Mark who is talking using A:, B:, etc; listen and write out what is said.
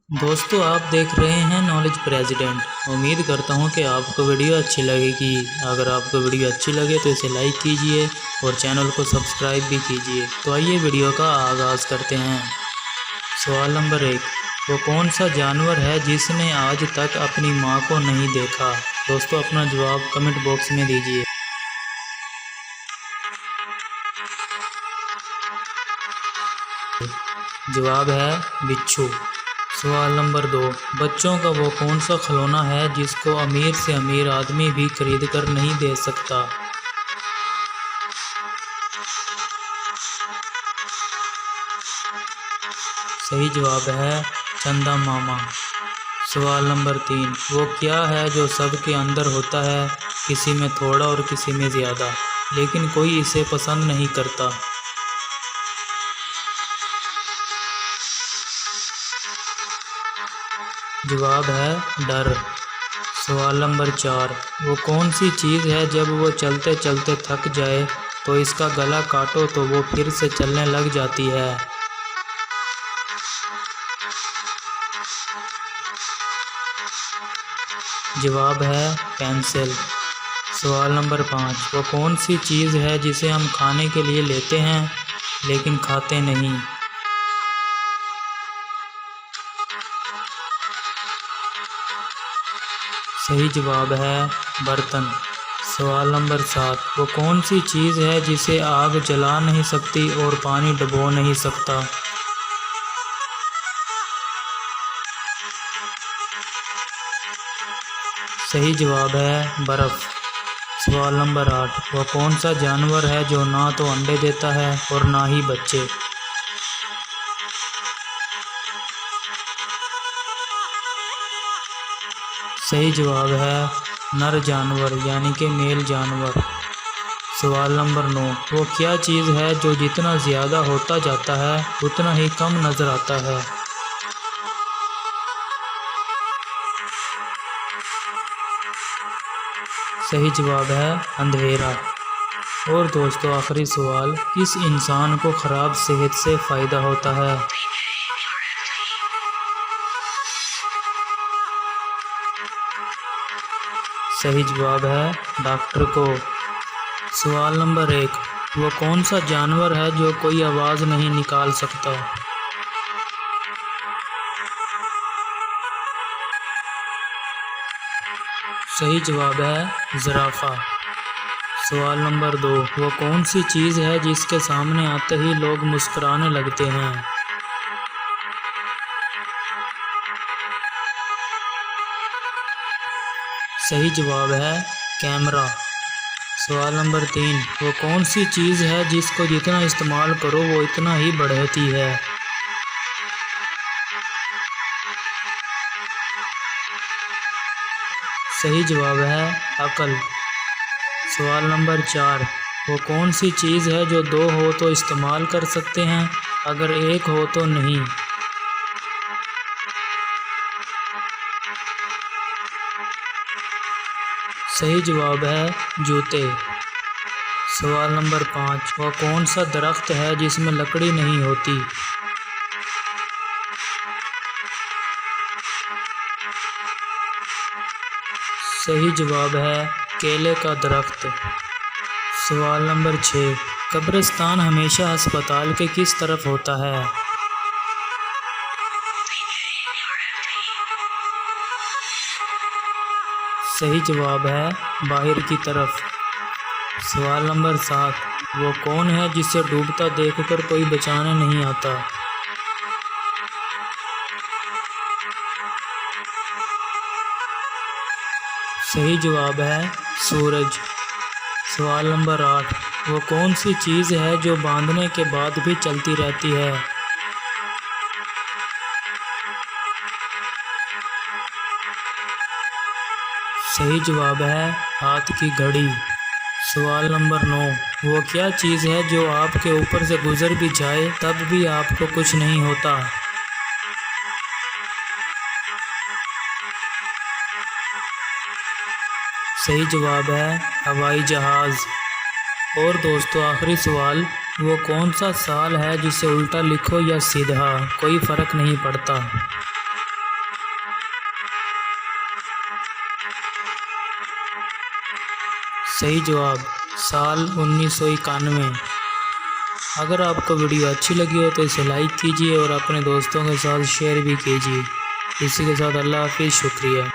A: दोस्तों, आप देख रहे हैं नॉलेज प्रेसिडेंट। उम्मीद करता हूं कि आपको वीडियो अच्छी लगेगी। अगर आपको वीडियो अच्छी लगे तो इसे लाइक कीजिए और चैनल को सब्सक्राइब भी कीजिए। तो आइए वीडियो का आगाज़ करते हैं। सवाल नंबर 1, वो कौन सा जानवर है जिसने आज तक अपनी मां को नहीं देखा? दोस्तों, अपना जवाब कमेंट बॉक्स में दीजिए। जवाब है बिच्छू। सवाल नंबर 2, बच्चों का वो कौन सा खिलौना है जिसको अमीर से अमीर आदमी भी खरीद कर नहीं दे सकता? सही जवाब है चंदा मामा। सवाल नंबर 3, वो क्या है जो सबके अंदर होता है, किसी में थोड़ा और किसी में ज़्यादा, लेकिन कोई इसे पसंद नहीं करता? जवाब है डर। सवाल नंबर 4, वो कौन सी चीज़ है जब वो चलते चलते थक जाए तो इसका गला काटो तो वो फिर से चलने लग जाती है? जवाब है पेंसिल। सवाल नंबर 5, वो कौन सी चीज़ है जिसे हम खाने के लिए लेते हैं लेकिन खाते नहीं? सही जवाब है बर्तन। सवाल नंबर 7, वो कौन सी चीज़ है जिसे आग जला नहीं सकती और पानी डुबो नहीं सकता? सही जवाब है बर्फ़। सवाल नंबर 8, वो कौन सा जानवर है जो ना तो अंडे देता है और ना ही बच्चे? सही जवाब है नर जानवर यानी कि मेल जानवर। सवाल नंबर 9, वो क्या चीज़ है जो जितना ज़्यादा होता जाता है उतना ही कम नज़र आता है? सही जवाब है अंधेरा। और दोस्तों, आखिरी सवाल, किस इंसान को ख़राब सेहत से फ़ायदा होता है? सही जवाब है डॉक्टर को। सवाल नंबर 1, वो कौन सा जानवर है जो कोई आवाज़ नहीं निकाल सकता? सही जवाब है ज़राफ़ा। सवाल नंबर 2, वो कौन सी चीज़ है जिसके सामने आते ही लोग मुस्कुराने लगते हैं? सही जवाब है कैमरा। सवाल नंबर 3, वो कौन सी चीज़ है जिसको जितना इस्तेमाल करो वो इतना ही बढ़ती है? सही जवाब है अकल। सवाल नंबर 4, वो कौन सी चीज़ है जो दो हो तो इस्तेमाल कर सकते हैं, अगर एक हो तो नहीं? सही जवाब है जूते। सवाल नंबर 5, वो कौन सा दरख्त है जिसमें लकड़ी नहीं होती? सही जवाब है केले का दरख्त। सवाल नंबर 6, कब्रिस्तान हमेशा अस्पताल के किस तरफ होता है? सही जवाब है बाहर की तरफ। सवाल नंबर 7, वो कौन है जिसे डूबता देखकर कोई बचाने नहीं आता? सही जवाब है सूरज। सवाल नंबर 8, वो कौन सी चीज़ है जो बांधने के बाद भी चलती रहती है? सही जवाब है हाथ की घड़ी। सवाल नंबर 9, वो क्या चीज़ है जो आपके ऊपर से गुजर भी जाए तब भी आपको कुछ नहीं होता? सही जवाब है हवाई जहाज़। और दोस्तों, आखिरी सवाल, वो कौन सा साल है जिसे उल्टा लिखो या सीधा कोई फ़र्क नहीं पड़ता? सही जवाब साल 1991। अगर आपको वीडियो अच्छी लगी हो तो इसे लाइक कीजिए और अपने दोस्तों के साथ शेयर भी कीजिए। इसी के साथ अल्लाह हाफिज़, शुक्रिया।